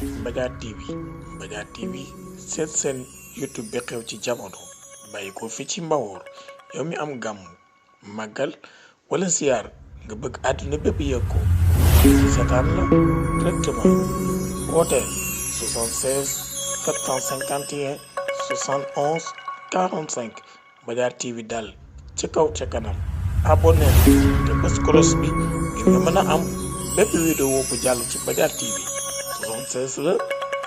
Mbadiar TV Mbadiar TV seet seen YouTube bi xew ci jamono bàyyi ko fi ci Mbawoor yow mi am gàmm màggal wala siyaar nga bëgg àdduna bépp yëg ko seetaan la directement wooteel 76 751 71 45 Mbadiar TV daal ca kaw ca kanam abonné te bës cloche bi ngir nga mën a am bépp vidéo bu jàll ci Mbadiar TV 76 la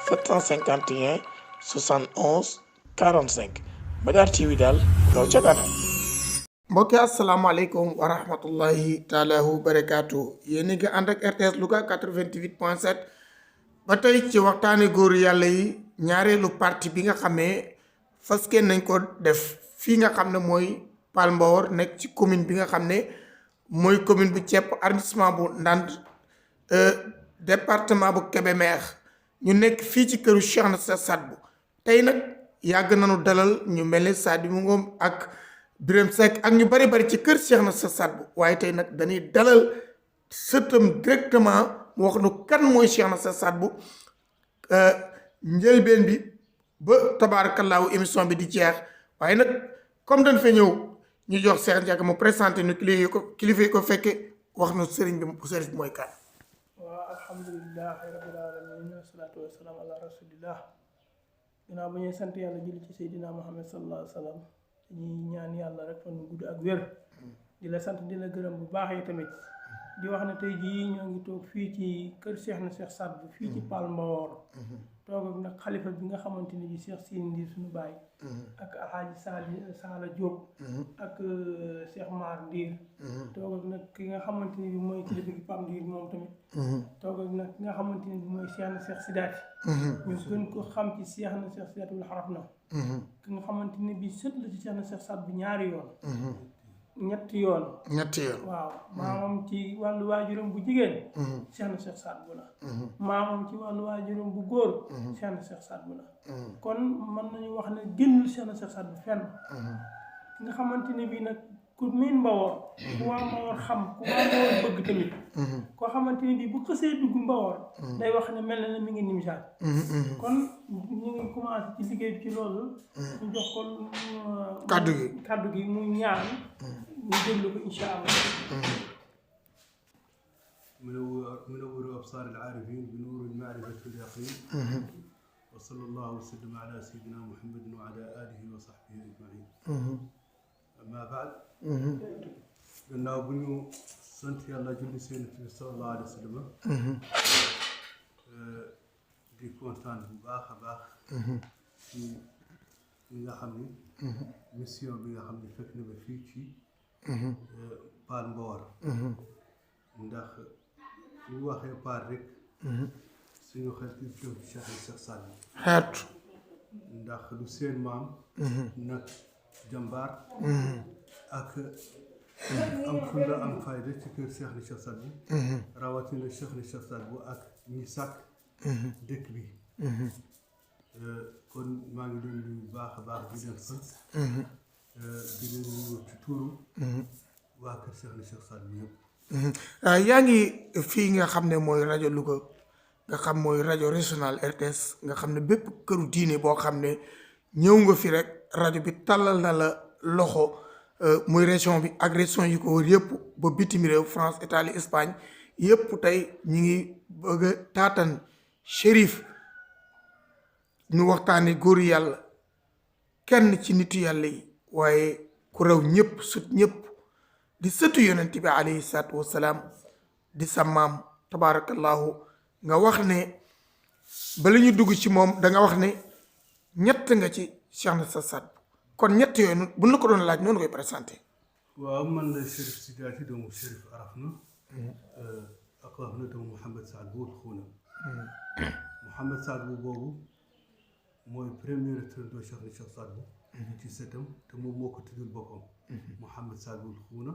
751 71 45 Mbadiar TV daal kaw ca kanam. mbokki asalaamaaleykum wa rahmatullahi taala wa barakaatu yéen a ngi ànd ak RTS Louga 88.7 ba tey ci waxtaane góor yàlla yi ñaareelu partie bi nga xamee fas kenn nañ ko def fii nga xam ne mooy Paal Mbawoor nekk ci commune bi nga xam ne mooy commune bu Thiep arrondissement bu Ndande département bu Kébémer ñu nekk fii ci këru Cheikh na Sadbou tey nag yàgg nañu dalal ñu mel ne Sadibou Ngom ak Birame Seck ak ñu bari ci kër Cheikh na Sadbou waaye tey nag dañuy dalal sëtam directement mu wax nu kan mooy Cheikh na Sadbou njëlbeen bi ba tabaarakallaahu émission bi di jeex waaye nag comme dañ fa ñëw ñu jox Cheikh Ndiaga mu présenté nu kilifa yi ko fekke wax nu sëriñ bi mooy kan. waaw alhamdulilahi rabbil alamin wasalaatu wasalaam ala rasulillah ginnaaw ba ñuy sant yàlla julli ci seydina muhammad sallallahu alayhi wa sallam dañuy ñaan yàlla rek fan gudd ak wér di la sant di la gërëm bu baax yi tamit di wax ne tey jii ñoo ngi toog fii ci kër Cheikh na Sadbou fii ci Paal Mbawoor toog ak nag xalifa bi nga xamante ni bi Cheikh Sine Ndir suñu baay ak alxaaji Saala Diop ak Cheikh Mar Ndir toog ak nag ki nga xamante ni bi mooy kilifa gi Pam Ndir moom tamit toog ak nag ki nga xamante ni bi mooy Cheikh na Sidaati ñu gën ko xam ci Cheikh na Sidaati wala xaraf na ki nga xamante ni bi sët la ci Cheikh na Sadbou ñaari yoon ñetti yoon waaw maamam ci wàllu waajuram bu jigéen Cheikh na Sadbou la maamam ci wàllu waajuram bu góor Cheikh na Sadbou la kon mën nañu wax ne génnul Cheikh na Sadbou fenn ki nga xamante ni bii nag ku miin Mbawoor ku waa Mbawoor xam ku waa Mbawoor bëgg tamit koo xamante ni bii bu xësee dugg Mbawoor day wax ne mel na ne mi ngi Nimzaat kon ñu ngi commencé ci liggéey ci loolu ñu jox ko kaddu gi mu ñaan ñu déglu ko incha allah منور أبصار العارفين بنور المعرفة واليقين وصلى الله وسلم على سيدنا محمد وعلى آله وصحبه أجمعين أما بعد gannaaw bu ñu sant yàlla julli seen bi sallallahu alayhi wa sallam di kontaan bu baax a baax ci li nga xam ni mission bi nga xam ne fekk na ba fii ci Paal Mbawoor ndax ñu waxee Paal rek suñu xel ci Cheikh na Sadbou xeetu ndax lu seen maam nag jàmbaar ak am fulla am fayda ci kër Cheikh na Sadbou rawatina Cheikh na Sadbou ak ñi sàkk dëkk bi kon maa ngi leen nuyu bu baax a baax di leen sant di leen nuyu ci tuuru waa kër Cheikh na Sadbou yëpp yaa ngi fii nga xam ne mooy rajo Louga nga xam mooy rajo régional RTS nga xam ne bépp këru diine boo xam ne ñëw nga fi rek rajo bi tàllal na la loxo muy région bi ak région yi ko wër yëpp ba bitim réew France Italie Espagne yëpp tey ñi ngi bëgg a taatan Chérif ñu waxtaane góor yàlla kenn ci nitu yàlla yi waaye ku raw ñëpp sut ñëpp di sëtu yonent bi alayhi salaatu wasalaam di sa maam tabarakallahu nga wax ne bala ñu dugg ci moom da nga wax ne ñett nga ci Cheikh na Sadbou kon ñett yooyu bu la ko doon laaj noonu koy présenté. waaw man la Chérif Sidaati doomu Chérif Arafna ak wax na doomu Mouhamed Sadbou Xuuna Mouhamed Sadbou boobu mooy premier turandoo Cheikh na Sadbou ci sëtam te moom moo ko tuddul boppam Mouhamed Sadbou Xuuna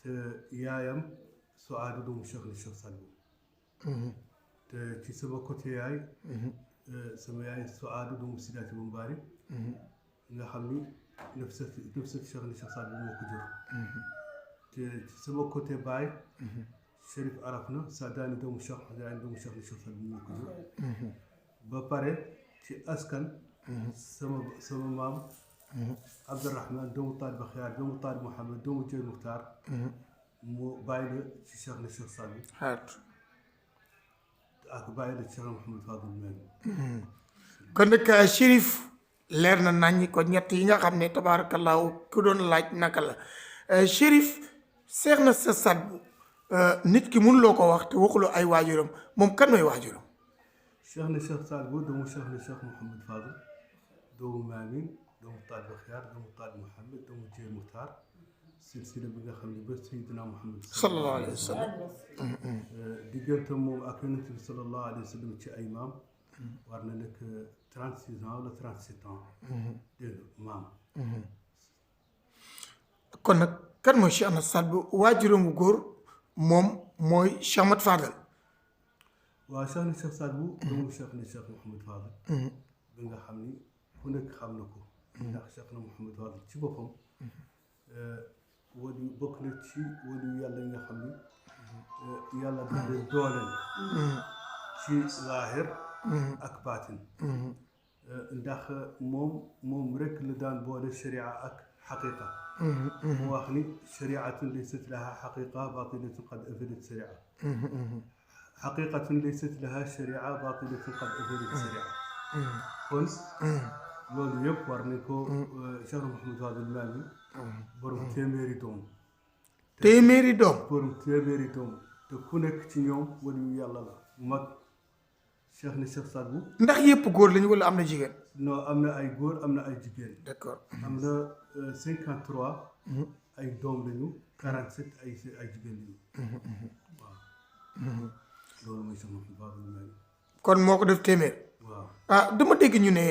te yaayam Suaadu doomu Cheikh na Sadbou te ci sama côté yaay sama yaay Suaadu doomu Sidaati bu Mbaari nga xam ni nafsat Cheikh na Sadbou moo ko jur te ci sama côté baay Chérif Arafna Sadani doomu Cheikh Sadani doomu Cheikh na Cheikh Saad Bou moo ko jur ba pare ci askan sama maam Abdourahman doomu Talib Xiyaar doomu Talib Mouhamed doomu Jëy Muxtaar moo bàyyi la ci Cheikh na Cheikh Saad Bou ak bàyyi la ci Cheikh Mouhamed Fadul Meen kon nag Chérif leer na nañ ko ñett yi nga xam ne tabaarakallaahu ku doon laaj naka la Chérif Cheikh na Cheikh Saad Bou nit ki mënuloo ko wax te waxuloo ay waajuram moom kan mooy waajuram Cheikh na Cheikh Saad Bou doomu Cheikh na Cheikh Mouhamed Fadul doomu Maamin doomu Talib Xiyaar doomu Talib Mouhamed doomu Jëy Muxtaar silsila bi nga xam ne ba Seydina Muhammad sallallahu alayhi wa sallam diggante moom ak yonent bi sallallahu alayhi wa sallam ci ay maam war na nekk 36 ans wala 37 ans dégg maam kon nag kan mooy Cheikh na Saad Bou waajuram bu góor moom mooy Cheikh Ahmad Fadal waaw Cheikh na Cheikh Saad Bou doomu Cheikh na Cheikh Mouhamed Fadal bi nga xam ni ku nekk xam na ko ndax Cheikh na Mouhamed Fadal ci boppam wali bokk na ci wali yàlla yi nga xam ni yàlla daf leen dooleel ci zaahir ak baatin ndax moom rek la daan boole sharia ak xaqiqa mu wax ni shariatun laysat laha xaqiqa batilatun qad afadat sharia xaqiqatun laysat laha sharia batilatun qad afadat sharia kon loolu yëpp war nañ ko Cheikh Mouhamed Fadel Maami borom téeméeri doom borom téeméeri doom te ku nekk ci ñoom waliyu yàlla la mag Cheikh na Cheikh Saad Bou ndax yëpp góor lañu wala am na jigéen non am na ay góor am na ay jigéen d'accord am na 53 ay doom lañu 47 ay jigéen lañu waaw loolu mooy Cheikh Mouhamed Fadel Maami kon moo ko def téeméer waaw dama dégg ñu ne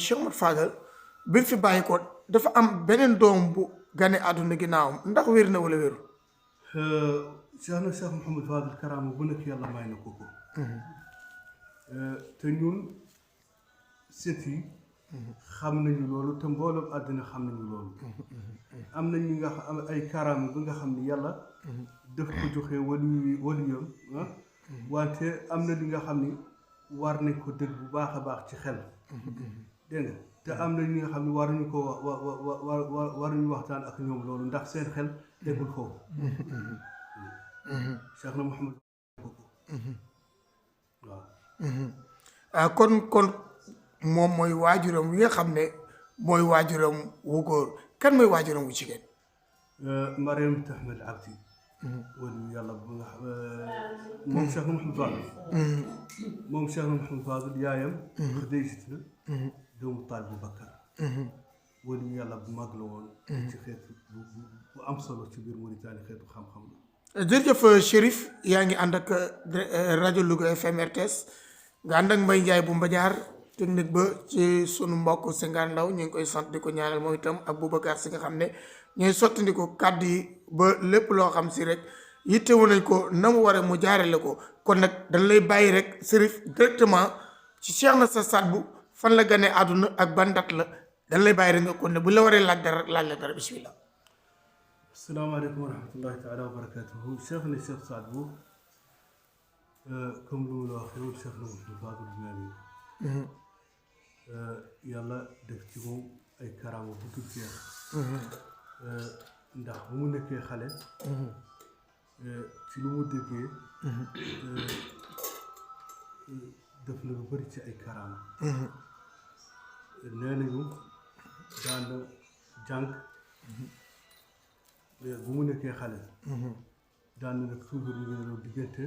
Cheikh Ahmad Fadal bi mu fi bàyyi ko dafa am beneen doom bu gane àdduna ginnaawam ndax wér na wala wéru Cheikh na Cheikh Mouhamed Fadel karaama bu nekk yàlla may na ko te ñun sët yi xam nañu loolu te mboolem àddina xam nañu loolu am na ñi nga xam ay karaama bi nga xam ne yàlla daf ko joxe waliyam wante am na li nga xam ni war nañ ko dégg bu baax a baax ci xel dégg nga te am na ñi nga xam ne waruñu ko waruñu waxtaan ak ñoom loolu ndax seen xel déggul foofu Cheikh na Mouhamed waaw kon moom mooy waajuram wi nga xam ne mooy waajuram wu góor kan mooy waajuram wu jigéen Mariam Ahmed Abdi wala yàlla bu nga xam moom Cheikh na Mouhamed Fadel moom Cheikh na Mouhamed Fadel yaayam Xadijat la doomu Talib Bakar wala yàlla bu mag la woon ci xeetu bu am solo ci biir Mauritanie xeetu xam-xam la jërëjëf Chérif yaa ngi ànd ak rajo Louga FM RTS nga ànd ak Mbaye Ndiaye bu Mbadiar technique ba ci sunu mbokk Senghane Ndaw ñu ngi koy sant di ko ñaanal moom itam ak Boubacar si nga xam ne ñooy sottandi ko kàddu yi ba lépp loo xam si rek yittewu nañ ko na mu waree mu jaarale ko kon nag dañ lay bàyyi rek Chérif directement ci Cheikh na Cheikh Saad Bou fan la ganee àdduna ak ban date la dañ lay bàyyi rek nga kon ne bu la waree laaj dara laaj la dara bismillah. asalaamaaleykum wa rahmatullahi taala wa barakatuhu Cheikh na Cheikh Saad Bou comme lu mu la waxee Cheikh na Mouhamed Fadel Maami yàlla def ci moom ay karaama bu dul jeex ndax bu mu nekkee xale ci lu mu déggee def na lu bëri ci ay karaama nee nañu daan na jàng bu mu nekkee xale daan na nag toujours ñu ngi diggante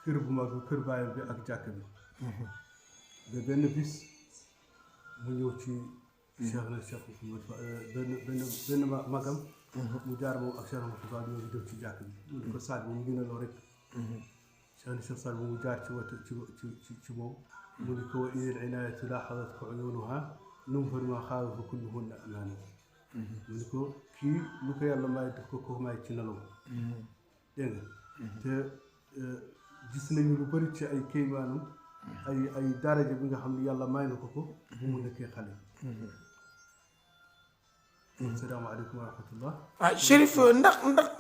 kër bu mag bi kër baayam bi ak jàkk bi ba benn bis mu ñëw ci Cheikh na Cheikh Mouhamed benn magam mu jaar moom ak Cheikh Mouhamed Fadel ñoo ngi def ci jàkk bi mu di ko Saad Bou mu ngi ne loo rek Cheikh na Cheikh Saad Bou mu jaar ci wat ci moom mu ni ko wa idil inaayatu laaxadat ko uyunuha numfar ma xaawa fa kulluhunna amaana mu ni ko kii lu ko yàlla may def ko may ci nelaw dégg nga te gis nañu lu bëri ci ay kéymaanam ay daraja bi nga xam ne yàlla may na ko bu mu nekkee xale asalaamaaleykum wa rahmatullah Chérif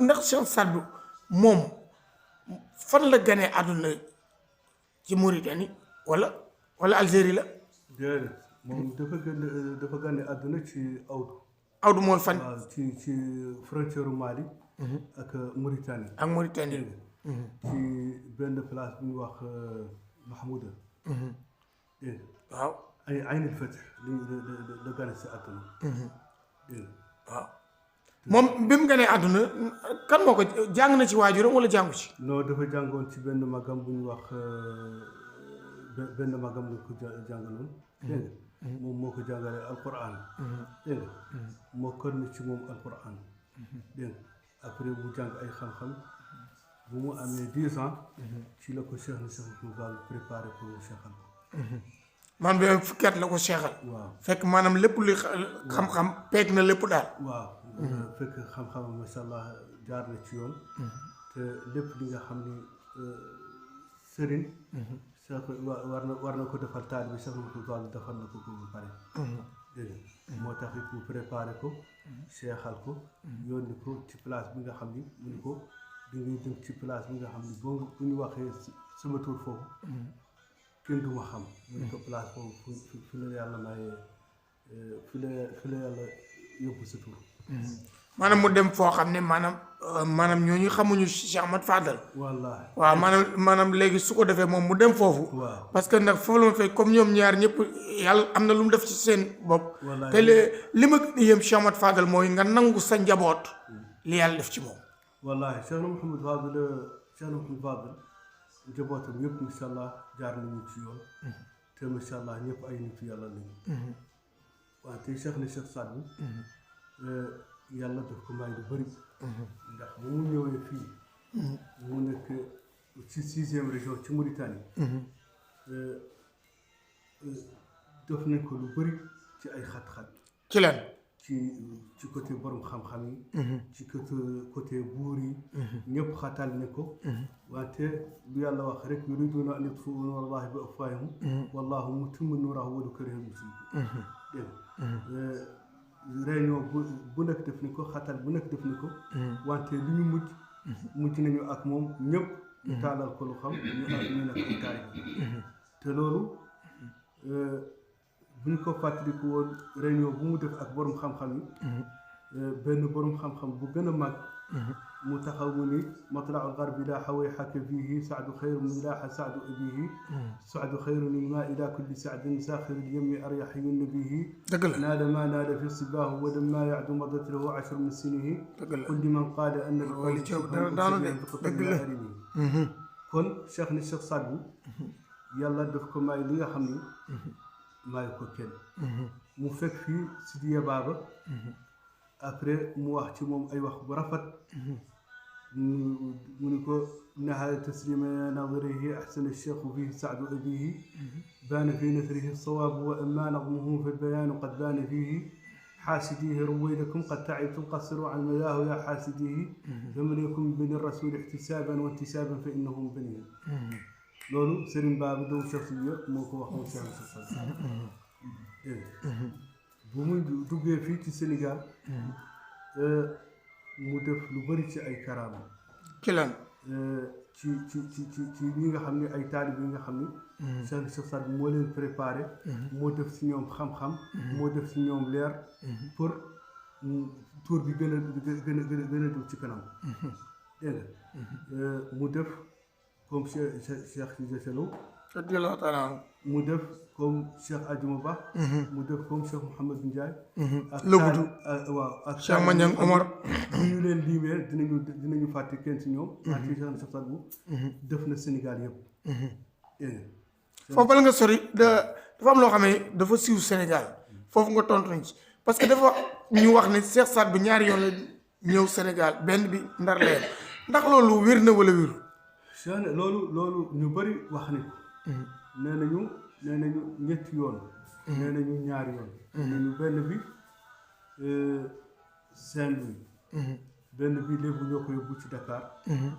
ndax Cheikh Saad Bou moom fan la ganee àdduna ci Mauritanie wala Algérie la. déedéet moom dafa gane àdduna ci Awdu mooy fan. waaw ci frontière Mali. ak Mauritanie. ak Mauritanie. ci benn place bu ñu wax Mahmouda. dégg nga waaw. ay Aynul Fath la gane si àdduna. dégg nga waaw moom bi mu ganee àdduna kan moo ko jàng na ci waajuram wala jàngu ci. non dafa jàngoon ci benn magam bu ñu wax benn magam la ko jàngaloon. dégg nga moom moo ko jàngalee alquran. dégg nga moo kër na ci moom alquran. dégg nga après mu jàng ay xam-xam bu mu amee 10 ans. ci la ko Cheikh na Cheikh Touba préparé pour mu seexal ko. man bi fukki at la ko seexal. waaw fekk maanaam lépp luy xam-xam peeg na lépp daal. waaw. fekk xam-xam macha allah jaar na ci yoon. te lépp li nga xam ni sëriñ. war na ko defal taal bi sax na ko tool defal na ko ba pare. dégg nga moo tax it mu préparé ko. seexal ko. yónni ko ci place bi nga xam ni mu ni ko di ngay dem ci place bi nga xam ni bu ñu waxee sama tur foofu. kenn du ma xam. mu ni ko place foofu fi la yàlla mayee fi la yàlla yóbbu sa tur. maanaam mu dem foo xam ne maanaam ñooñu xamuñu Cheikh Ahmad Fadal. wallaahi waaw maanaam léegi su ko defee moom mu dem foofu. waaw parce que nag foofu la ma fekk comme ñoom ñaar ñëpp yàlla am na lu mu def ci seen bopp. wallaahi te li ma yëm Cheikh Ahmad Fadal mooy nga nangu sa njaboot li yàlla def ci moom. wallaahi Cheikh na Mouhamed Fadal njabootam yëpp macha allah jaar nañu ci yoon. te macha allah ñëpp ay nitu yàlla lañu. wante Cheikh na Cheikh Sadou. yàlla daf ko may lu bëri. ndax bu mu ñëwee fii. mu nekk ci 6e région ci Mauritanie. def nañ ko lu bëri ci ay xat-xat. ci lan. ci côté borom xam-xam yi. ci côté buur yi. ñëpp xatal ne ko. wante lu yàlla wax rek yuriduuna an yutfi'u nuura llaahi bi afwaahihim. wallaahu mutimmu nuurihi walaw kariha l-mushrikuun. dégg réunion bu nekk def ni ko xatal bu nekk def ni ko. wante lu ñu mujj nañu ak moom ñëpp. ñu taalal ko lu xam ñu nekk ay taalibe. te loolu bu ñu ko fàttaliku woon réunion bu mu def ak borom xam-xam yi. benn borom xam-xam bu gën a mag. mu taxaw mu ni matla'ul gharbi laa hawayhaka fiihi sa'du xayrun min laaha sa'du abiihi. sa'du xayrun min maa ilaa kulli sa'din saaxiril yammi aryahiyyun bihi. dëgg la naada maa naada fi sibaahu wa dammaa ya'du madat lahu 10 min sinihi. dëgg la kulli man qaala anna dëgg la kon Cheikh ni Cheikh Sadou yàlla daf ko may li nga xam ni may ko kenn. mu fekk fii Sidiya Baba. après mu wax ci moom ay wax bu rafet. mu ni ko nahaa taslima nadirihi ahsana cheikhu fihi saadu abihi. baana fi nasrihi sawaabu wa amma nadmuhu fi lbayaanu qad baana fihi. حاسديه رويدكم قد تعبتم قصروا عن مداه يا حاسديه. فمن يكن بني الرسول احتسابا وانتسابا فانه بنيه. loolu Serigne Ba bi doomu Cheikh Sidiya moo ko wax moom Cheikh Sidiya. bu muy duggee fii ci Sénégal. mu def lu bëri ci ay karaama. ci lan. ci ñi nga xam ne ay taalib yi nga xam ni. Cheikh Sadou moo leen préparé. moo def si ñoom xam-xam. moo def si ñoom leer. pour tour bi gën a dugg ci kanam. dégg nga mu def comme Cheikh Cissé Lo. mu def comme Cheikh Adjuma Ba. mu def comme Cheikh Mouhamed Ndiaye. ak Loboutou waaw ak Cheikh Maniang Omar. bu ñu leen limee dinañu fàtte kenn ci ñoom. ak ci Cheikh Sadou def na Sénégal yëpp. foofu bala nga sori dafa am loo xam ne dafa siiw Sénégal foofu nga tontu nañ ci parce que dafa ñu wax ne Cheikh Sadou bu ñaari yoon la ñëw Sénégal benn bi Ndar la ndax loolu wér na wala wéru. loolu ñu bëri wax ni ko. nee nañu ñetti yoon. nee nañu ñaari yoon. nee nañu benn bi Saint-Louis. benn bi léegi ñoo ko yóbbu ci Dakar.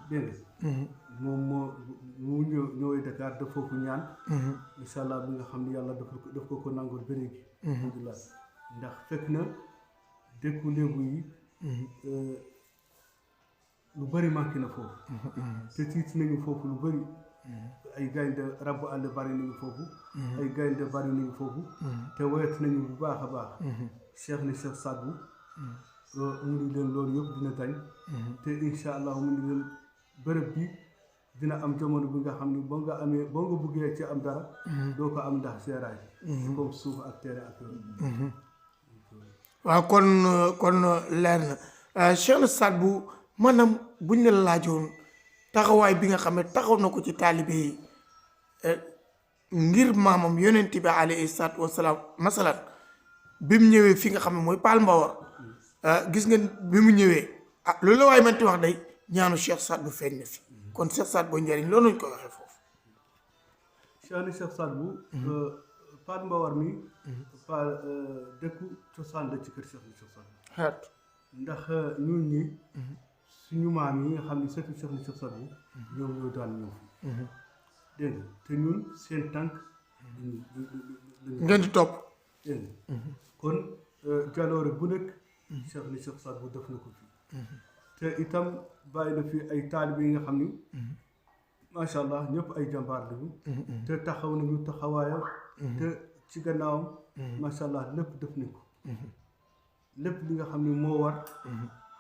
dégg nga moom mu ñëwee Dakar def foofu ñaan. incha allah bi nga xam ne yàlla daf ko nangul ba léegi. alhamdulilah ndax fekk na dëkku léegu yi. lu bëri manqué na foofu te tiit nañu foofu lu bëri ay gaynde rabu àll bari nañu foofu ay gaynde bari nañu foofu te woyat nañu bu baax a baax Cheikh ni Cheikh Sadbou mu ni leen loolu yëpp dina dañ te incha allah mu ni leen bërëb bi dina am jamono bi nga xam ni boo nga buggee ci am dara doo ko am ndax seeraay comme suuf ak terrain ak yooyu waaw kon leer na Cheikh Sadbou maanaam buñ ne laajoon taxawaay bi nga xam ne taxaw na ko ci taalibe yi ngir maamam yonent bi alayhi salaatu wasalaam masalan bi mu ñëwee fi nga xam ne mooy Paal Mbawar gis nga bi mu ñëwee loolu la waaye manti wax day ñaanu Cheikh Sadbou feeñ na fi kon Cheikh Sadbou njëriñ loolu lañ ko waxee foofu Cheikh ni Cheikh Sadbou Paal Mbawar mi dëkku cosaan la ci kër Cheikh ni Cheikh Sadbou ndax ñun ñi suñu maam yi nga xam ne sëtu Cheikh ni Cheikh Sadbou ñoom ñoo daan ñëw fi dégg nga te ñun seen tànk ngeen di topp dégg nga kon jaloore bu nekk Cheikh ni Cheikh Sadbou def na ko fi te itam bàyyi na fi ay taalibe yi nga xam ni macha allah ñëpp ay jàmbaar lañu te taxaw nañu taxawaayam te ci gannaawam macha allah lépp def nañ ko lépp li nga xam ni moo war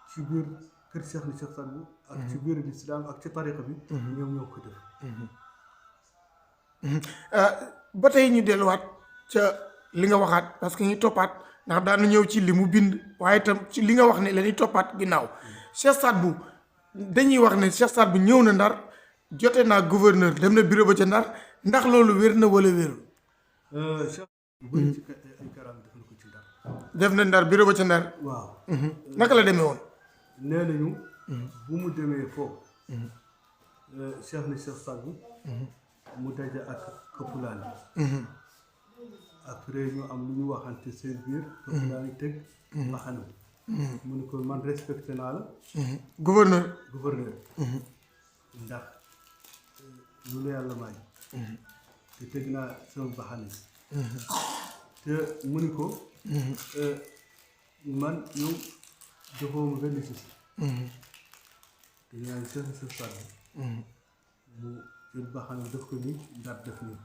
ci biir kër Cheikh ni Cheikh Sadbou ak ci biir lislaam ak ci tariqa bi ñoom ñoo ko def ba tey ñu delluwaat ca li nga waxaat parce que ñu toppaat ndax daanu ñëw ci li mu bind waaye itam ci li nga wax ne la ñuy toppaat ginnaaw Cheikh Sadbou dañuy wax ne Cheikh Sadbou ñëw na Ndar jote naa gouverneur dem na bureau ba ca Ndar ndax loolu wér na wala wérul Cheikh bëri ci ay karam def na ko ci Ndar def na Ndar bureau ba ca Ndar waaw naka la demee woon nee nañu bu mu demee foofu Cheikh ni Cheikh Sadbou mu daje ak këppulaan yi après ñu am lu ñu waxante seen biir këppulaan yi teg mbaxana mu ne ko man respecté naa la gouverneur ndax lu la yàlla may te teg naa sama mbaxana te mu ni ko man yow defoo ma benn si te ñaan Cheikh ni Cheikh Sadbou mu jël mbaxana def ko ni Ndar def nii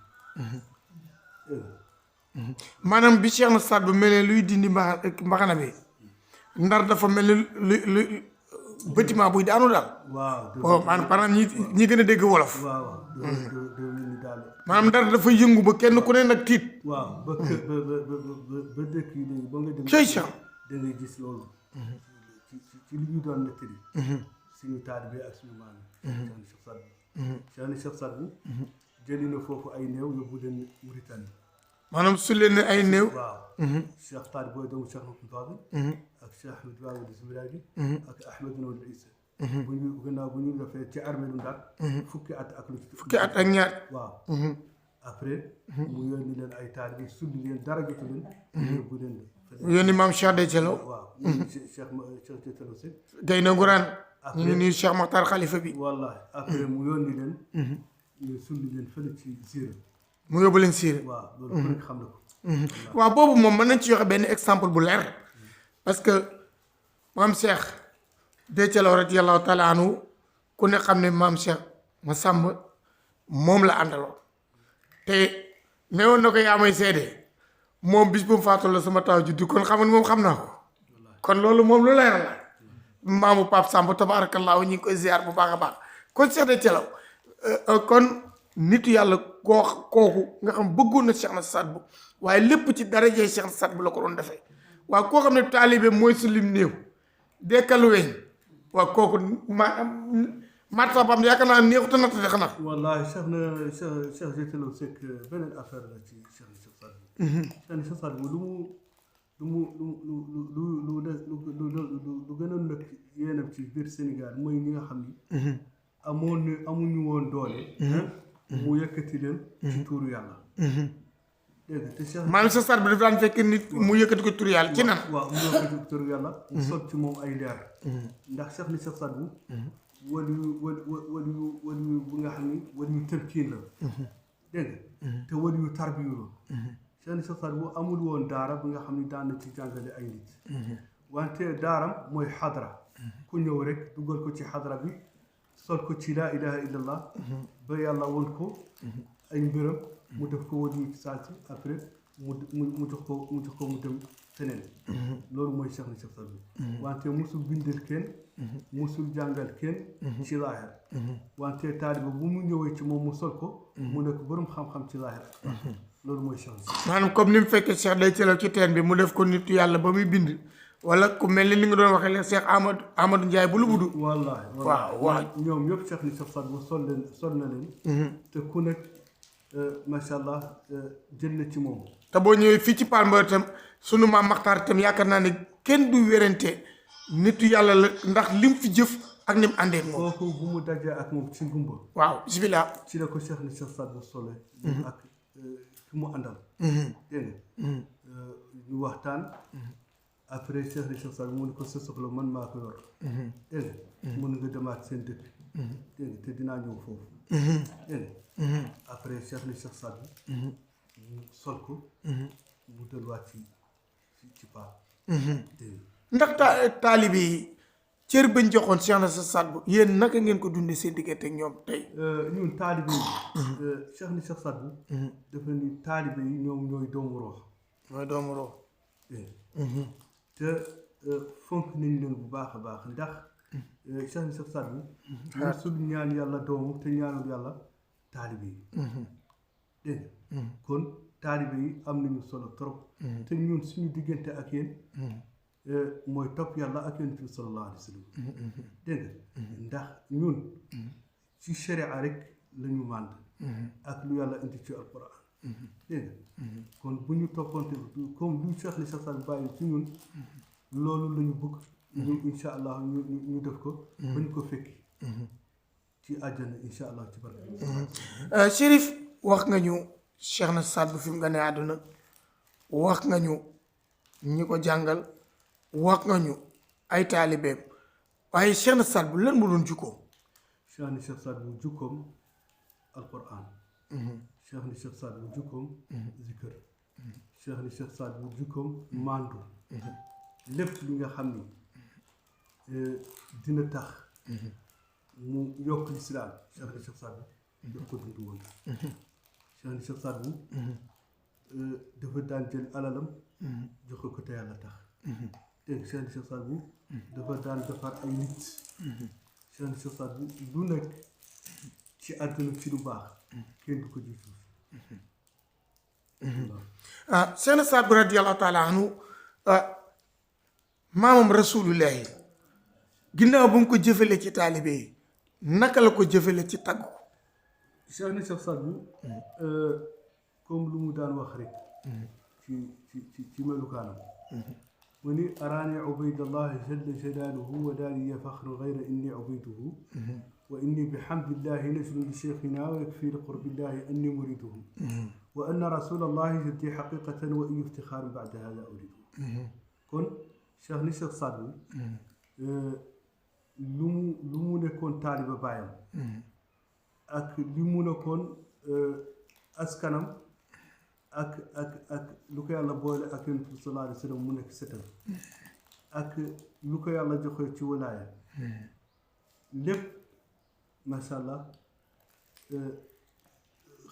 maanaam bi Cheikh Sadbou mel ne luy dindi mbaxana bi Ndar dafa mel ni lu bâtiment buy daanu daal waaw maanaam ñi gën a dégg wolof waaw ni daal maanaam Ndar dafa yëngu ba kenn ku ne nag tiit waaw ba dëkk yi léegi ba nga dem cey Cheikh da ngay gis loolu ci li ñu doon nettali suñu taalibe ak suñu maam Cheikh ni Cheikh Sadbou jëli na foofu ay néew yóbbu leen Mauritanie maanaam su leen ne ay néew waaw Cheikh Sadbou doomu Cheikh Ahmed Fadel ak Cheikh Ahmed Baba Dismiraji ak Ahmed Nour Issa bu ñu gannaaw bu ñu defee ci armée lu Ndar fukki at ak ñaar waaw après mu yónni leen ay taalibe sulli leen dara jotu leen yóbbu leen yónni maam Cheikh de Thielo waaw Cheikh de Thielo si gay na nguraan ñu ngi nuyu Cheikh Makhtar Khalifa bi wallahi après mu yónni leen ñu sulli leen fële ci Siré mu yóbbu leen Siré waaw loolu ku nekk xam na ko waaw boobu moom mën nañ ci joxe benn exemple bu leer parce que maam Cheikh de Thielo radiyallahu taala anhu ku ne xam ne maam Cheikh Massamba moom la àndaloon te newoon na ko yaa may seede moom bis bu mu faatu la sama taw juddu kon xam nga moom xam naa ko kon loolu moom lu leer la maamu Pape Samba tabaarakallaahu ñu ngi koy ziar bu baax a baax kon Cheikh de Thielo kon nitu yàlla kooku nga xam bëggoon na Cheikh Sadbou waaye lépp ci darajee Cheikh Sadbou la ko doon defee waaw koo xam ne taalibe mooy su lim néew dekkalu weñ waaw kooku martabam yaakaar naa néew te natt de xanaa wallahi Cheikh de Thielo Seck beneen affaire la ci Cheikh ni Cheikh Sadbou Cheikh ni Cheikh Sadbou lu gën a nëkk yéenam ci biir Sénégal mooy ñi nga xam ni amuñu woon doole mu yëkkati leen ci tuuru yàlla dégg te Cheikh maanaam Cheikh Sadbou dafa daan fekk nit mu yëkkati ko tuuru yàlla ci nan waaw mu yëkkati ko tuuru yàlla mu sot ci moom ay leer ndax Cheikh ni Cheikh Sadbou waliyu bu nga xam ni waliyu tërkiin la dégg te waliyu tarbiyu la Cheikh ni Cheikh Sadbou amul woon daara bi nga xam ni daan na ci jàngale ay nit wante daaram mooy xadra ku ñëw rek dugal ko ci xadra bi sol ko ci laa ilaha illallah ba yàlla won ko ay mbiram mu def ko wali ci saa si après mu jox ko mu dem feneen loolu mooy Cheikh na Cheikh Saad Bou wante musul bindal kenn musul jàngal kenn ci zaahir wante taaliba bu mu ñëwee ci moom mu sol ko mu nekk borom xam-xam ci zaahir loolu mooy Cheikh. maanaam comme ni mu fekkee Cheikh day cëlaw ci teen bi mu def ko nit yàlla ba muy bind wala ku mel ni li nga doon waxee leen Cheikh Amadou Ndiaye bu lu budu wallaahi waaw ñoom ñëpp Cheikh na Cheikh Saad Bou sol na leen te ku nekk macha allah jël na ci moom. te boo ñëwee fii ci Palmarin itam sunu maam Maxtaar itam yaakaar naa ne kenn du wérante nitu yàlla la ndax lim fi jëf ak ni mu àndee moom. kooku bu mu dajee ak moom ci ngumba. waaw bisimilah. ci la ko Cheikh na Cheikh Saad Bou sole ak ki mu àndal. dégg nga ñu waxtaan. après Cheikh na Cheikh Saad Bou mu ne ko sa soxla man maa ko yor. dégg nga mun nga demaat seen dëkk. dégg nga te dinaa ñëw foofu. dégg nga après Cheikh na Cheikh Saad Bou mu sol ko. mu delluwaat ci paa. ndax taalibe yi cër bañ joxoon Cheikh na Cheikh Saad Bou yéen naka ngeen ko dundee seen diggante ak ñoom tey. ñun taalibe yi. Cheikh na Cheikh Saad Bou dafa ni taalibe yi ñoom ñooy doomu roox. mooy doomu roox. te fonk nañ leen bu baax a baax ndax Cheikh na Cheikh Saad Bou musul ñaan yàlla doomu te ñaanul yàlla taalibe yi. dégg nga kon taalibe yi am nañu solo trop. te ñun suñu diggante ak yéen. mooy topp yàlla ak yonent bi sallallahu alayhi wa sallam. dégg nga ndax ñun ci sharia rek la ñu mànd. ak lu yàlla indi ci alquran. dégg nga kon bu ñu toppante comme lu Cheikh na Cheikh Saad Bou bàyyi ci ñun loolu la ñu bëgg. ñun incha allah ñu def ko. ba ñu ko fekki. ci àjjana incha allah ci barke. Chérif wax nga ñu Cheikh na Saad Bou fi mu gane àdduna wax nga ñu ñi ko jàngal wax nga ñu ay taalibeem waaye Cheikh na Saad Bou lan mu doon jukkoo. Cheikh na Cheikh Saad Bou jukkoom alquran. Cheikh na Cheikh Saad Bou jukkoom zikr. Cheikh na Cheikh Saad Bou jukkoom mandu. lépp li nga xam ni dina tax mu yokk lislaam Cheikh na Cheikh Saad Bou daf ko dund woon. Cheikh na Cheikh Saad Bou dafa daan jël alalam joxe ko te yàlla tax. dégg nga Cheikh na Cheikh Saad Bou dafa daan defar ay nit. Cheikh na Cheikh Saad Bou lu nekk ci àdduna ci lu baax kenn du ko ji suuf. Cheikh na Saad Bou radiyallahu taala anhu maamam rasulullahi ginnaaw bu mu ko jëfale ci taalibe yi naka la ko jëfale ci tagg ko. Cheikh na Cheikh Saad Bou comme lu mu daan wax rek ci melukaanam mu ni araani ubaydallahi jalla jalaaluhu wa daaniya faxru gayra inni ubayduhu wa inni bihamdillahi nasru li cheikhina wa yakfi li qurbillahi anni muriduhu wa anna rasulallahi jaddi xaqiqatan wa ayu iftixaarin bacda hada uridu. kon Cheikh na Cheikh Saad Bou lu mu nekkoon taaliba baayam ak li mu nekkoon askanam ak lu ko yàlla boole ak yonent bi sallallahu alayhi wa sallam mu nekk setam ak lu ko yàlla joxe ci walaaya lépp macha allah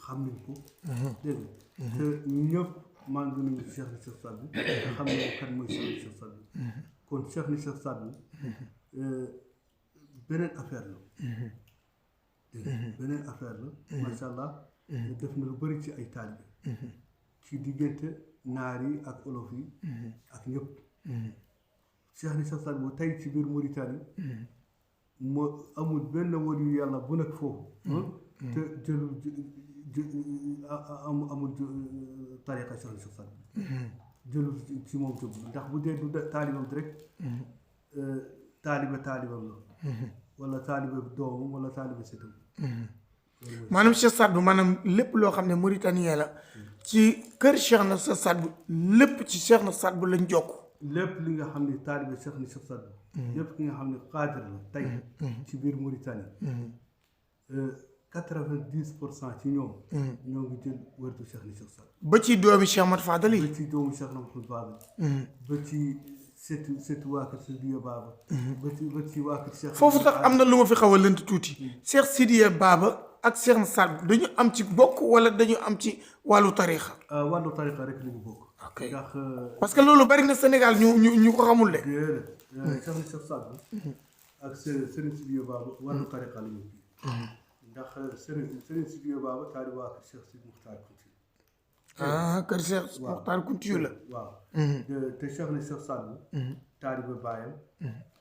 xam nañ ko. dégg nga te ñëpp maa ngi nuyu Cheikh na Cheikh Saad Bou nga xam ne kan mooy Cheikh na Cheikh Saad Bou kon Cheikh na Cheikh Saad Bou beneen affaire la. beneen affaire la. macha allah def na lu bëri ci ay taalibe ci diggante naar yi ak olof yi ak ñëpp. Cheikh na Cheikh Saad Bou tey ci biir Mauritanie moo amul benn waliyu yàlla bu nekk foofu. te jëlul amul tariqa Cheikh na Cheikh Saad Bou jëlul ci moom jóg ndax bu dee du taalibam rek taalibam la. wala taalibe doomam wala taalibe setam. maanaam Cheikh Saad Bou maanaam lépp loo xam ne Mauritanien la ci kër Cheikh na Cheikh Saad Bou lépp ci Cheikh na Saad Bou lañ jokk. lépp li nga xam ne taalibe Cheikh na Cheikh Saad Bou lépp ki nga xam ne xaadir la tey ci biir Mauritanie 90% ci ñoom ñoo ngi jël wërdu Cheikh na Cheikh Saad Bou ba ci doomi Cheikh Mat Fadal yi ba ci doomu Cheikh na Mat Fadal ba ci seetu waa kër Sidiya Baba ba ci waa kër Cheikh foofu tax am na lu ma fi xaw a lënt tuuti Cheikh Sidiya Baba ak Cheikh Saad Bou dañu am ci bokk wala dañu am ci wàllu tarixa wàllu tarixa rek lañu bokk ok ndax parce que loolu bari na Sénégal ñu ko xamul de Cheikh Saad Bou ak Serigne Sidiya Baba wàllu tarixa lañu ndax Serigne Sidiya Baba taalibe waa kër Cheikh Sidi Muxtaar Kunti kër Cheikh Muxtaar Kunti la waaw te Cheikh na Cheikh Saad Bou taalibe baayam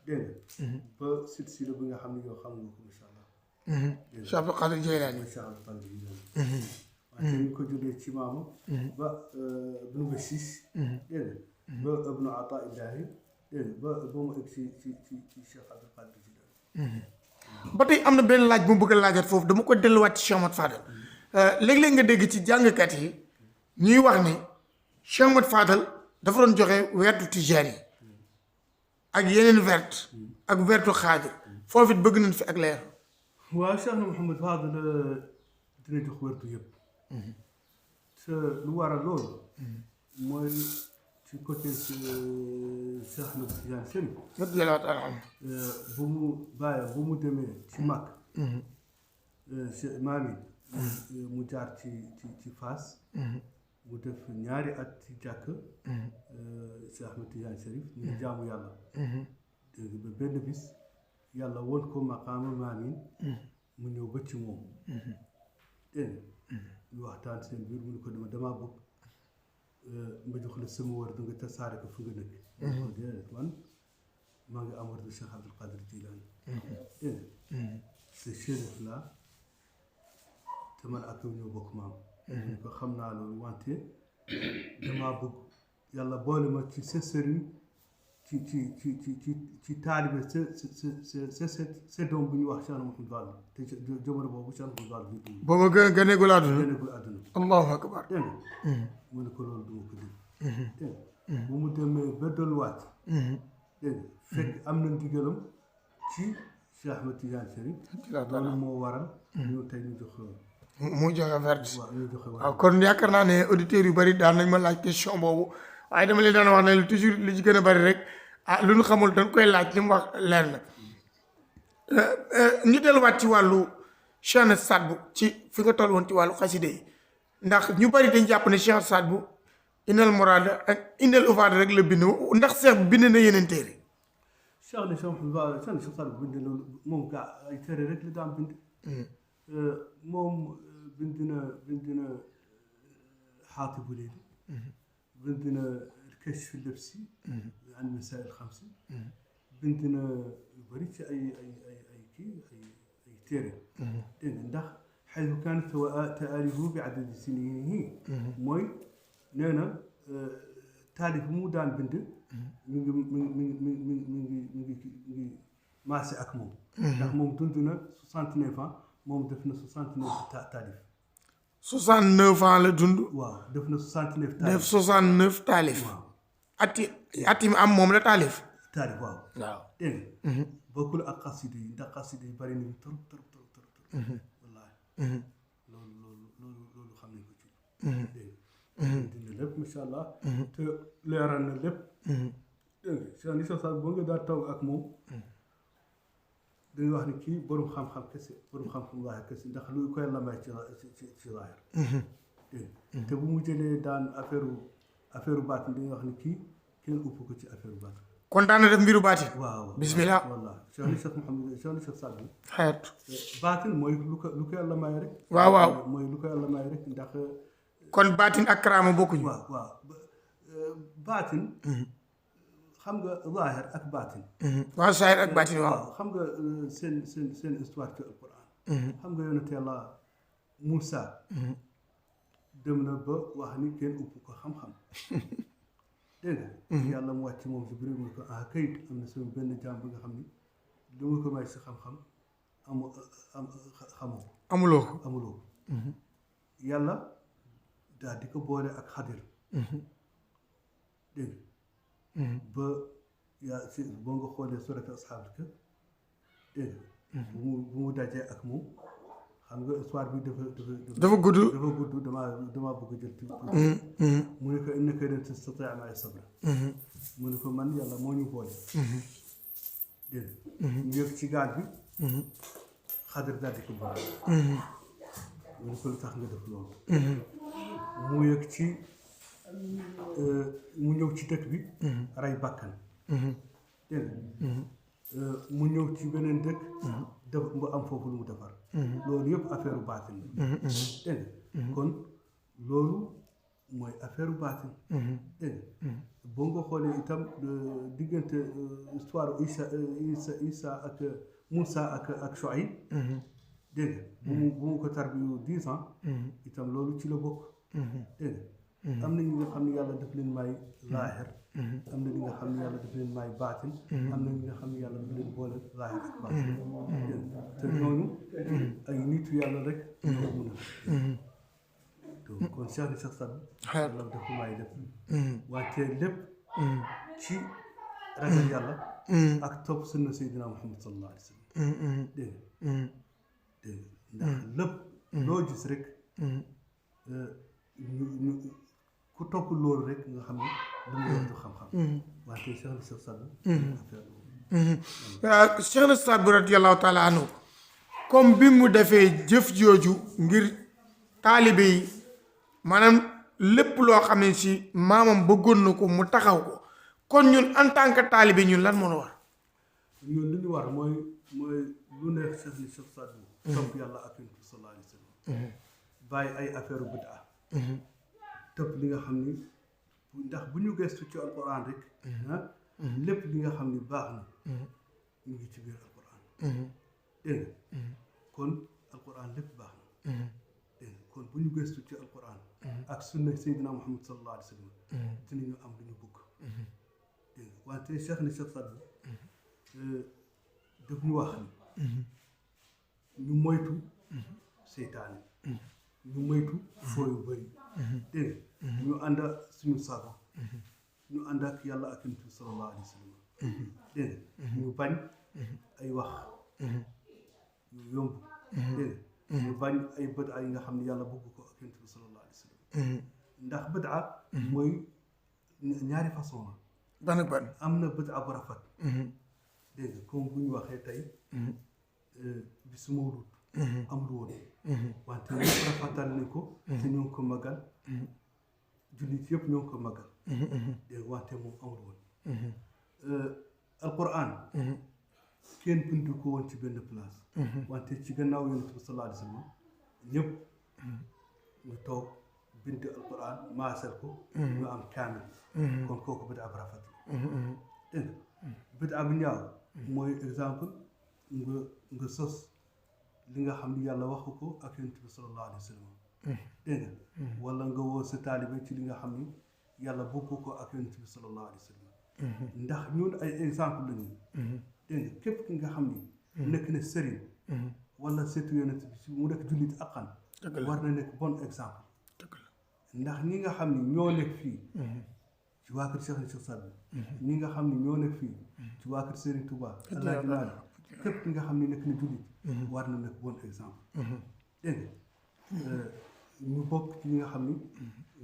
dégg nga ba silsila bi nga xam ne yow xam nga ko incha allah Cheikh Abdou Qadir Jeylaani Cheikh Abdou Qadir Jeylaani waaye ñu ko jëlee ci maamu ba Ibnu Basiis dégg nga ba Ibnu Ataa Illaahi dégg nga ba mu egg ci Cheikh Abdou Qadir Jeylaani ba tey am na benn laaj bu mu bëgg a laajaat foofu dama ko delluwaat ci Cheikh Ahmad Fadal léeg-léeg nga dégg ci jàngkat yi ñuy wax ni Cheikh Ahmad Fadal dafa doon joxe wertu tijaan yi ak yeneen wert ak wertu xaadir foofu it bëgg nañ fi ak leer. waaw Cheikh na Mouhamed Fadal dina jox wertu yëpp te lu waral loolu mooy ci côté Cheikh Ahmed Tidiane Chérif radiyallaahu taala anhu bu mu bàyyi bu mu demee ci mag maami mu jaar ci Fass mu def ñaari at ci jàkk Cheikh Ahmed Tidiane Chérif mu jaamu yàlla dégg ba benn bis yàlla won ko maqaama maamin mu ñëw ba ci moom dégg ñu waxtaan seen biir mu ne ko damaa bëgg ma jox la sama wër du nga tasaare ko fu nga dëkk ko déedéet man maa ngi am wër du Cheikh Abdou Qadir Jilani dégg te chérif la te man ak yow ñoo bokk maam ñu ko xam naa loolu wante damaa bëgg yàlla boole ma ci sa sëriñ ci taalibe sa doom bu ñu wax Cheikh Mouhamed Fadal te jamono boobu Cheikh Mouhamed Fadal bi booba gëneegul àdduna gëneegul àdduna allahu akbar dégg nga mu ne ko loolu duma ko dégg dégg nga bu mu demee ba delluwaat dégg nga fekk am na ndigalam ci Cheikh Ahmed Tidiane Chérif loolu moo waral ñu tey ñu jox mu joxe vert ñu joxe waaw kon yaakaar naa ne auditeurs yu bari daan nañ ma laaj question boobu waaye dama leen daan wax ne toujours li ci gën a bari rek lu ñu xamul dañ koy laaj li mu wax leer na ñu delluwaat ci wàllu Cheikh Saad Bou ci fi nga toll woon ci wàllu xaside yi ndax ñu bari dañ jàpp ne Cheikh Saad Bou Innal Murada ak Innal Ufaada rek la bind ndax Cheikh bind na yeneen téere Cheikh na Cheikh Saad Bou bind loolu moom gaa ay téere rek la daan bind moom bind na xaatibu leeli bind na kashfu labsi an masaa'il xamsi bind na yu bëri ci ay téere dégg nga ndax xaytu kaanat taalifu bi adadi sinihi mooy nee na taalif bu mu daan bind mi ngi maase ak moom ndax moom dund na 69 ans moom def na 69 taalif 69 ans la dund waaw def na 69 taalif def 69 taalif waaw at yi am moom la taalif waaw dégg nga bokkul ak xasida yi ndax xasida yi bari nañu trop wallaahi loolu xam nañ ko ci dégg nga dindi lépp macha allah te leeral na lépp dégg nga Cheikh Issa Sall boo nga daa taw ak moom dañuy wax ni kii borom xam-xam kese borom xam-xam waaye kese ndax lu koy lamay ci zaahir dégg te bu mu jëlee daan affaire baatin dañuy wax ni kii kenn upp ko ci affaire baatin kon daan na def mbiru baatin waaw bismillah wallaahi Cheikh Saad Bou xayat baatin mooy lu ko yàlla may rek waaw mooy lu ko yàlla may rek ndax kon baatin ak karaama bokkuñu waaw baatin xam nga zaahir ak baatin waaw saahir ak baatin waaw xam nga seen histoire ci alquran xam nga yonent yàlla Moussa dem na ba wax ni kenn upp ko xam-xam dégg nga yàlla mu wàcc moom Jibril mu ko kayit am na sama benn jaam bi nga xam ni lu ma ko may si xam-xam xamoo amuloo ko yàlla daal di ko boole ak xadir dégg ba yaa si boo nga xoolee surat asxaabul kahf dégg bu mu dajee ak moom xam nga histoire bi dafa gudd damaa bëgg jël tuuti mu ne ko innaka lan tastatia ma'iya sabra mu ne ko man yàlla moo ñu boole dégg ñu yëg ci gaal bi Xadir daal di ko boole mu ne ko lu tax nga def loolu mu yëg ci mu ñëw ci dëkk bi rey bakkan dégg mu ñëw ci beneen dëkk def mu am foofu lu mu defar loolu yëpp affaire u baatin la dégg kon loolu mooy affaire u baatin dégg boo nga xoolee itam diggante histoire Isa ak Moussa ak Chouaïb dégg bu mu ko tarbiyu 10 ans itam loolu ci la bokk dégg am na ñi nga xam ne yàlla daf leen may zaahir am na ñi nga xam ne yàlla daf leen may baatin am na ñi nga xam ne yàlla daf leen boole zaahir ak baatin te ñooñu ay nitu yàlla rek ñoo mun a kon Cheikh ni Cheikh Saad Bou yàlla daf ko may lépp wante lépp ci ragal yàlla ak topp sunna Seydina Muhammad sallallahu alayhi wa sallam dégg dégg ndax lépp loo gis rek ku topp loolu rek nga xam ne lu mu yor du xam-xam wante Cheikh ni Cheikh Saad Bou Cheikh na Saad Bou radiyallahu taala anhu comme bi mu defee jëf jooju ngir taalibe yi maanaam lépp loo xam ne si maamam bëggoon na ko mu taxaw ko kon ñun en tant que taalibe ñun lan moo war ñun li ñu war mooy lu neex Cheikh ni Cheikh Saad Bou topp yàlla ak yonent bi sallallahu alayhi wa sallam bàyyi ay affaire bid'a topp li nga xam ni ndax bu ñu gestu ci alquran rek lépp li nga xam ni baax na ñu ngi ci biir alquran dégg nga kon alquran lépp baax na dégg nga kon bu ñu gestu ci alquran ak sunna Seydina Muhammad sallallahu alayhi wa sallam dinañu am lu ñu bëgg dégg nga wante Cheikh ni Cheikh Saad Bou daf ñu wax ni ñu moytu seytaane ñu moytu foo yu bëri dégg nga ñu ànd ak suñu sago ñu ànd ak yàlla ak yonent bi sallallahu alayhi wa sallam dégg nga ñu bañ ay wax yu yomb dégg nga ñu bañ ay bid'a yi nga xam ne yàlla bëgg ko ak yonent bi sallallahu alayhi wa sallam ndax bid'a mooy ñaari façon la ban ak ban am na bid'a bu rafet dégg nga comme bu ñu waxee tey bisu mawlud amul woon wante ñëpp rafetal nañ ko te ñoo ngi ko magal jullit yëpp ñoo ngi ko magal dégg wante moom amul woon alquran kenn bindu ko woon ci benn place wante ci gannaaw yonent bi sallallahu alayhi wa sallam ñëpp ñu toog bind alquran maasal ko ñu am kaamil kon kooku bida ab rafet dégg nga bida ab ñaaw mooy exemple nga sos li nga xam ni yàlla waxu ko ak yonent bi sallallahu alayhi wa sallam dégg nga wala nga woo sa taalibe ci li nga xam ni yàlla bëgg ko ak yonent bi sallallahu alayhi wa sallam ndax ñun ay exemple lañu dégg nga képp ki nga xam ni nekk na sëriñ wala seetu yonent bi mu nekk jullit aqan war na nekk bon exemple ndax ñi nga xam ni ñoo nekk fii ci waa kër Cheikh ni Cheikh Saad Bou ñi nga xam ni ñoo nekk fii ci waa kër Serigne Touba Alaaji Maalik képp ki nga xam ni nekk na jullit war na nekk bon exemple dégg nga ñu bokk ci ñi nga xam ni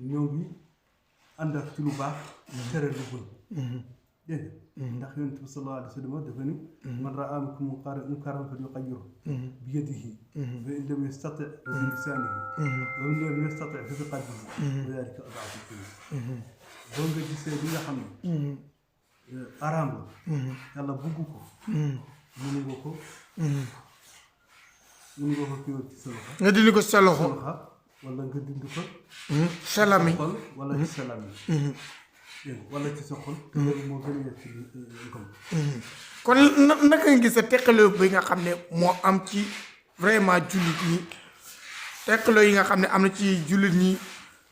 ñoo ngi ànd ak ci lu baax tere lu bon dégg nga ndax yonent bi sallallahu alayhi wa sallam dafa ni man raa minkum munkaran falyughayyirhu bi yadihi fa in lam yastati' fa bi lisanihi wa in lam yastati' fa bi qalbihi wa dhalika ad'afu al-iman boo nga gisee li nga xam ne araam la yàlla bugg ko mënu nga ko kiiwal ci sa loxo nga dindi ko sa loxo wala nga dindi ko salami xol wala ci salami wala ci sa xol te loolu moo gën a yegg ci ngëm kon naka nga gis sa teqaloo bi nga xam ne moo am ci vraiment jullit ñi teqaloo yi nga xam ne am na ci jullit ñi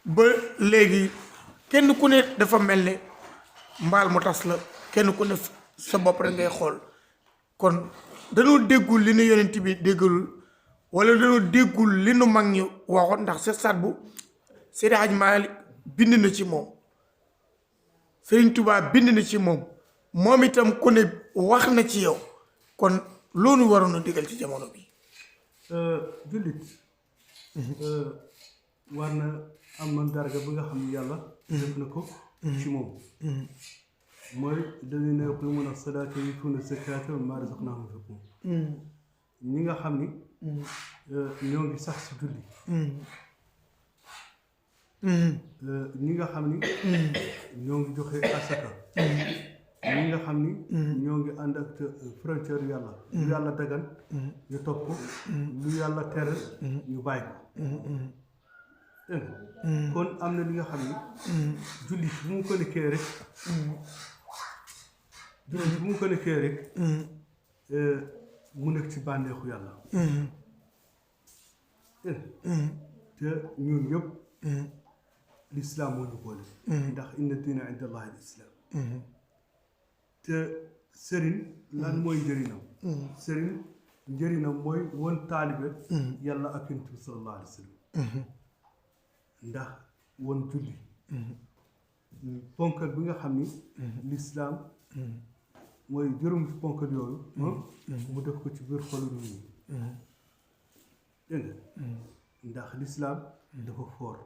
ba léegi kenn ku ne dafa mel ne mbaal mu tas la kenn ku ne sa bopp rek ngay xool kon dañoo déggul li nu yonent bi déggalul wala dañoo déggul li nu mag ñi waxoon ndax Cheikh Saad Bou Seydi Hadji Malick bind na ci moom Serigne Touba bind na ci moom moom itam ku ne wax na ci yow kon loolu waroon a déggal ci jamono bi jullit war na am mandarga bi nga xam ne yàlla def na ko ci moom mooy alladina yuqimuna as-salata wa yutuna az-zakata wa mimma razaqnahum yunfiqun ñi nga xam ni ñoo ngi sax si julli ñi nga xam ni ñoo ngi joxe asaka ñi nga xam ni ñoo ngi ànd ak frontière yàlla lu yàlla dagan ñu topp lu yàlla tere ñu bàyyi ko kon am na li nga xam ni julli bu mu ko nekkee rek julli bu mu ko nekkee rek mu nekk ci bànneexu yàlla te ñun ñëpp l'islam moo ñu boole ndax inna diina inda allahi l'islam te sëriñ lan mooy njëriñam sëriñ njëriñam mooy won taalibe yàlla ak yonent bi sallallahu alayhi wa sallam ndax won julli ponkal bi nga xam ni l'islam mooy juróom ponkal yooyu mu def ko ci biir xolu nit ñi dégg nga ndax l'islam dafa foor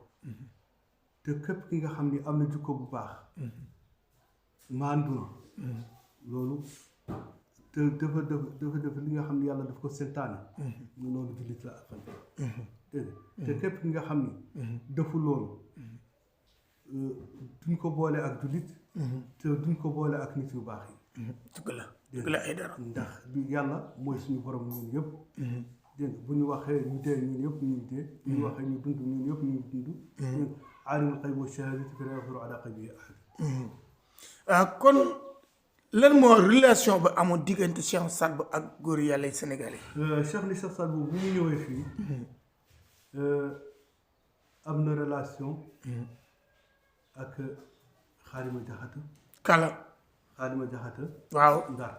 te képp ki nga xam ni am na jikko bu baax maandu na loolu te dafa def li nga xam ni yàlla daf ko santaane loolu jullit la ak fan dégg nga te képp ki nga xam ni defu loolu duñ ko boole ak jullit te duñ ko boole ak nit yu baax yi dëgg la ay dara ndax yàlla mooy suñu borom ñun yëpp dégg nga bu ñu waxee ñu dee ñun yëpp ñu dee bu ñu waxee ñu dund ñun yëpp ñu dund aalimul xaybi wa shahaadati falaa yuzhiru alaa xaybihi ahad kon lan moo relation ba amoon diggante Cheikh Sadbou ak góor yàlla yi sénégalais Cheikh ni Cheikh Sadbou bu ñu ñëwee fii am na relation ak Xaalima Jaxate kala Xaalima Jaxate waaw Ndar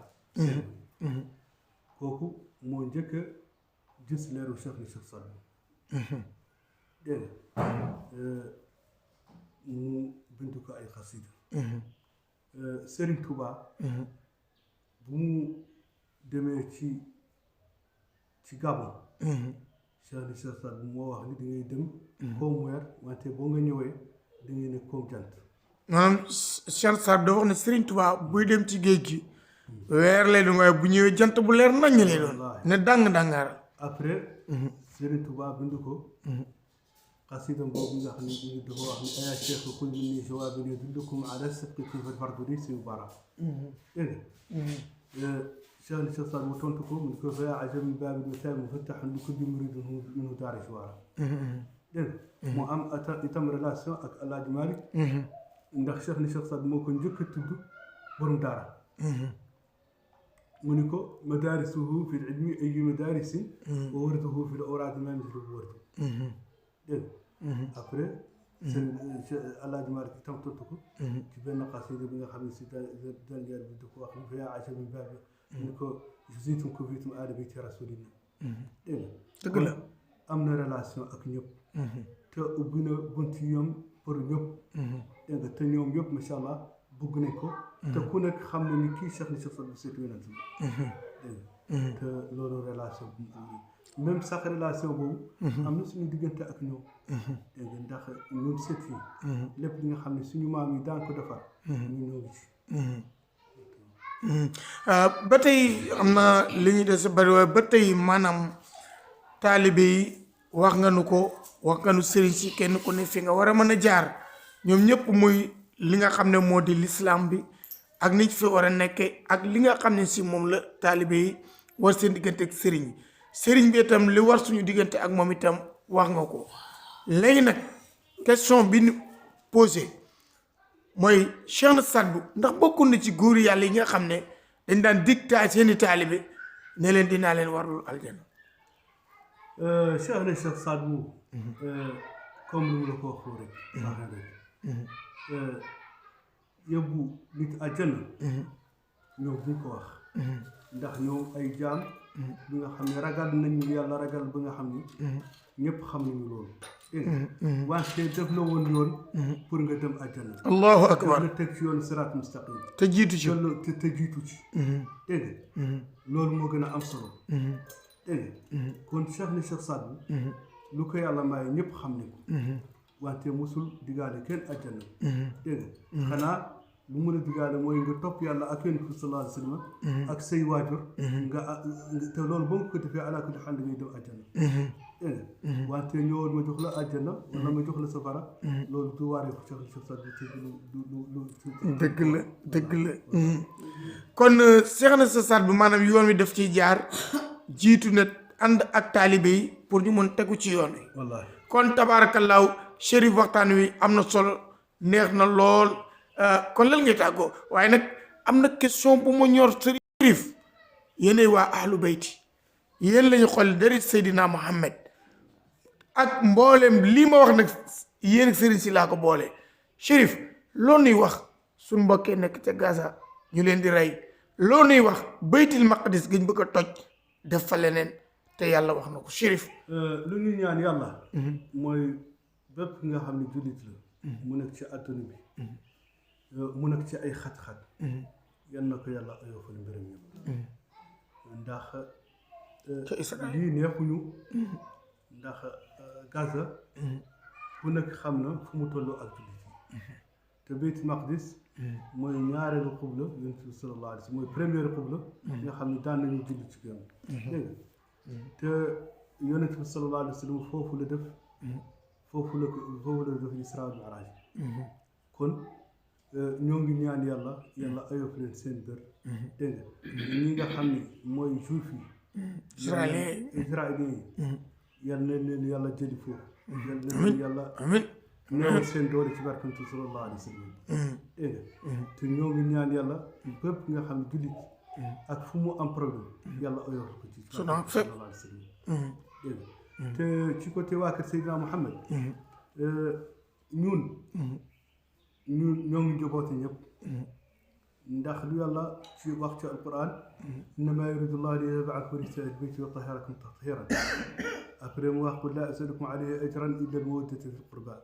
kooku moo njëkk a gis leeru Cheikh ni Cheikh Sadbou dégg mu bind ko ay xasida Serigne Touba bu mu demee ci Gabon Cheikh ni Cheikh Sadbou moo wax ni da ngay dem comme weer wante boo nga ñëwee da ngay ne comme jant maanaam Cheikh Sadbou dafa wax ne Serigne Touba buy dem ci géej gi weer lay doon waaye bu ñëwee jant bu leer naññ lay doon ne dàng-dàngaaral après Serigne Touba bind ko xasida boobu nga xam ne ñu dafa wax ni ayaa cheikh kul min ni jawaabin yadullukum ala sidqi fi fardu di si bara dégg nga Cheikh ni Cheikh Sadbou mu tontu ko mu ko fa yaa ajab min baabil witaay mufattahan li kulli muridin minhu daari juwaara dégg nga mu am itam relation ak El Hadj Malick ndax Cheikh ni Cheikh Sadbou moo ko njëkk a tudd borom daara mu ni ko madaarisuhu fi l ilmi ay madaarisin wa warduhu fi l awraadi ma misluhu wardu dégg après seen El Hadj Malick itam tontu ko ci benn xasida bi nga xam ne si daljeer bi da ko wax ni fa yaa ajab min baabil ni ko jusitum ko fiitum aada bi ci rasulillah dégg nga dëgg la am na relation ak ñëpp te ubbi na bunt yom pour ñëpp dégg nga te ñoom ñëpp macha allah bëgg nañ ko te ku nekk xam na ni kii Cheikh ni Cheikh Sadbou seetu yonent bi dégg nga te loolu relation bu mu am même sax relation boobu am na suñu diggante ak ñoom dégg nga ndax ñun seet yi lépp li nga xam ne suñu maam yi daan ko defar ñu ñëw ci ba tey am na li ñu des bari waaye ba tey maanaam taalibe yi wax nga nu ko wax nga nu sëriñ si kenn ku ne fi nga war a mën a jaar ñoom ñëpp muy li nga xam ne moo di lislaam bi ak ni fi war a nekkee ak li nga xam ne si moom la taalibe yi war seen diggante ak sëriñ bi itam li war suñu diggante ak moom itam wax nga ko léegi nag question bi ñu posé mooy Cheikh na Sadbou ndax bokkul na ci góor yàlla yi nga xam ne dañ daan dictat seeni taalibe ne leen dinaa leen warlul aljana Cheikh na Cheikh Sadbou comme ni mu la ko waxoo rek waxee rek yóbbu nit àjjana ñoom buñ ko wax ndax ñoom ay jaam bi nga xam ne ragal nañu yàlla ragal bi nga xam ni ñëpp xam nañu loolu wante def la woon yoon pour nga dem àjjana allahu akbar nga teg ci yoon siraat mustaqim te jiitu ci te jiitu ci dégg nga loolu moo gën a am solo dégg nga kon Cheikh ni Cheikh Sadbou lu ko yàlla may ñëpp xam ne ko wante musul digaale kenn àjjana dégg nga xanaa lu mën a digaale mooy nga topp yàlla ak yonent bi sallallahu alayhi wa sallam ak say waajur nga te loolu boo ko defee ala kulli xaal ngay dem àjjana dégg nga wante ñëwoon ma jox la àjjana wala ma jox la safara loolu du waaree ko Cheikh Saad Bou dëgg la kon Cheikh na sa Saad Bou maanaam yoon wi daf ciy jaar jiitu na ànd ak taalibe yi pour ñu mën tegu ci yoon wi wallaahi kon tabaarakallaahu Chérif waxtaan wi am na solo neex na lool kon lan ngay tàggoo waaye nag am na question bu ma ñor Chérif yéenay waa ahlu bayti yéen lañu xool dari Seydina Mohamed ak mboolem lii ma wax nag yéen sëriñ si laa ko boole Chérif loo nuy wax suñ mbokkee nekk ca Gaza ñu leen di rey loo nuy wax baytil maqdis gañ bëgg a toj def fa leneen te yàlla wax na ko Chérif lu ñuy ñaan yàlla mooy bépp nga xam ne jullit la mu nekk ci àdduna bi mu nekk ci ay xat-xat yan na ko yàlla oyofal mbiram yëpp ndax lii neexuñu ndax Gaza ku nekk xam na fu mu toll ak jullit yi te Baytul Maqdis mooy ñaareelu xubla yonent bi sallallahu alayhi wa sallam mooy première xubla nga xam ne daan nañu julli ci gën dégg nga te yonent bi sallallahu alayhi wa sallam foofu la def Israa wal Mi'raaj kon ñoo ngi ñaan yàlla ayof leen seen bër dégg nga ñi nga xam ne mooy juif yi israélien yi yal na leen yàlla jëli foofu yal na leen yàlla néewal seen doole ci barkantu sallallahu alayhi wa sallam dégg nga te ñoo ngi ñaan yàlla bépp nga xam ne jullit ak fu mu am problème yàlla ayof ko ci sallallahu alayhi wa sallam dégg nga te ci côté waa kër Seydina Mohamed ñun ñoo ngi njaboote ñëpp ndax lu yàlla ci wax ci alquran innama yuridu llahu li yudhiba ankum rijsa ahli bayti wa yutahhirakum tathiran après mu wax qul la as'alukum alayhi ajran illa al-mawaddata fi l-qurba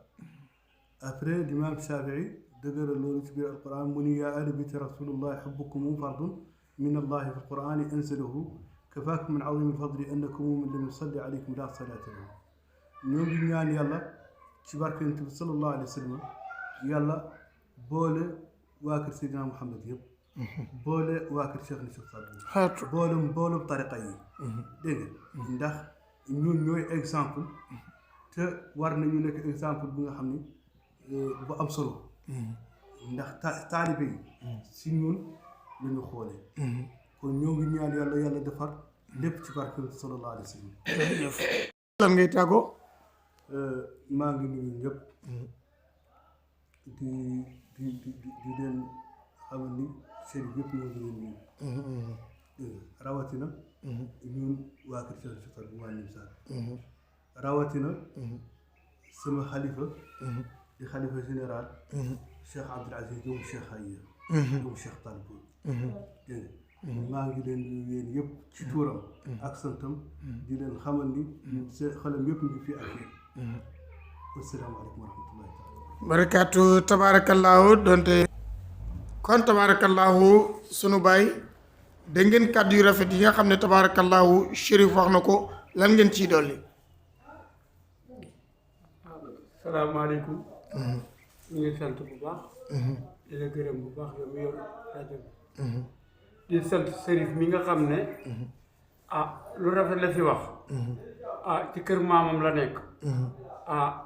après l'imam Shafii dëgëral loolu ci biir alquran mu ni yaa ahla bayti rasulillahi hubbukum fardun min allahi fi l-qurani anzalahu kafaakum min azimi l-fadli annakum man lam yusalli alaykum la salata lahu ñoo ngi ñaan yàlla ci barke Yonent bi sallallahu alayhi wa sallam yàlla boole waa kër Seydina Mohamed yëpp boole waa kër Cheikh na Cheikh Saad Bou boole tariqa yi dégg nga ndax ñun ñooy exemple te war nañu nekk exemple bi nga xam ni bu am solo ndax taalibe yi si ñun la ñu xoolee kon ñoo ngi ñaan yàlla defar lépp ci barke sallallahu alayhi wa sallam lan ngay tàggoo maa ngi nuyu ñëpp di leen xamal ni Chérif yëpp ñoo ngi leen nuyu rawatina ñun waa kër Cheikh Saad Bou waa Nimsaat rawatina sama xalifa di xalifa général Cheikh Abdoul Aziz doomu Cheikh Aya doomu Cheikh Talibou dégg maa ngi leen nuyu yéen yëpp ci tuuram ak santam di leen xamal ni seen xalam yëpp ngi fi ak yéen wasalaamaaleykum wa rahmatullahi taala barakaatu tabaarakallaahu donte kon tabaarakallaahu sunu baay dégg ngeen kàddu yu rafet yi nga xam ne tabaarakallaahu Chérif wax na ko lan ngeen ciy dolli salaamaaleykum ñu ngi sant bu baax di la gërëm bu baax yow mi yor rajo bi di sant Chérif mi nga xam ne lu rafet la fi wax ci kër maamam la nekk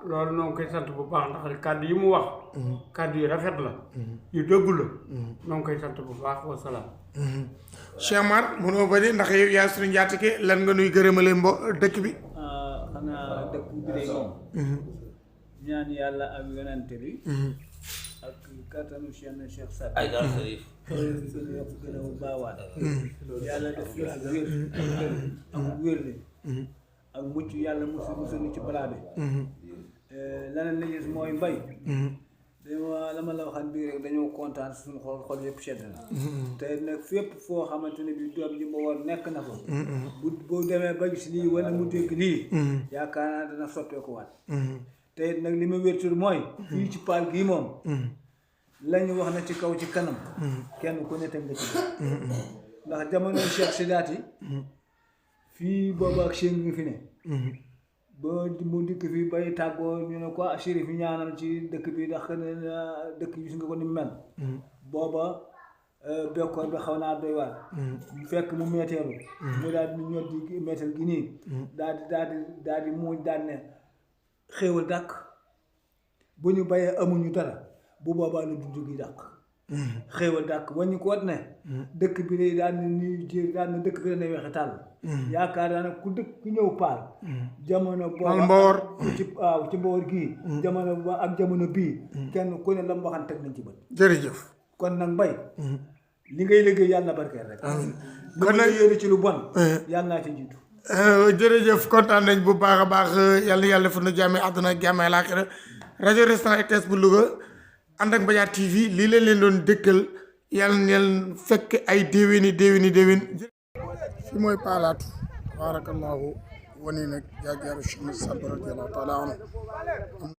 loolu noo ngi koy sant bu baax ndax kàddu yi mu wax kàddu yi rafet la yu dëggu la noo ngi koy sant bu baax wasalaam Cheikh Mar mënoo ba de ndax yow yaa suñu njaatige lan nga nuy gërëmale dëkk bi xanaa dëkk bi de moom ñaan yàlla ak yonante bi ak kattanu Cheikh Saad ay daal Chérif gën a yokk gën a baawaat yàlla def fi ak wér ak wérle ak mucc yàlla musuñu ci balaa bi leneen la gis mooy mbay la ma la waxaat bii rek dañoo kontaan suñu xol yëpp sedd na te nag fépp foo xamante ne bi doom ji ma war nekk na fa bu demee ba gis lii wala mu dégg lii yaakaar naa dana soppeeku waat te nag li ma wértul mooy fii ci paal gii moom lañu wax na ci kaw ci kanam kenn ku ne teg nga ci ndax jamono Cheikh Sidaati fii boobu ak Cheikh ngi fi ne ba mu dikk fii bay tàggoo ñu ne ko Chérif ñaanal ci dëkk bi ndax dëkk gis nga ko ni mel booba bekkoor bi xaw naa doy waar fekk mu meeteelu mu daal di ñor di meeteel gi nii daal di muuñ daan ne xéewal dàkk bu ñu bayee amuñu dara bu boobaa la dund gi dàq xéewal dàkk waññu ko wat ne dëkk bi lay daan ne nii jër daan ne dëkk bi la ne wexe tàll yaakaar naa ne ku ñëw paal jamono booba Mbawar ci Mbawar gii jamono ba ak jamono bii kenn ku ne la mu waxan teg nañ ci bët jërëjëf kon nag mbay li ngay liggéey yàlla na barkeel rek kon nag yéene ci lu bon yàlla naa ci jiitu jërëjëf kontaan nañ bu baax a baax yàlla fu nu jàmmee àdduna ak jàmmee laaxira rajo restaurant RTS bu Louga ànd ak Mbadiar TV lii leen doon dëkkal yàlla ngeen fekk ay déwén fi mooy paalaatu barakallahu wani nag jaajaaru Cheikh Sadou radiyallahu taala anhu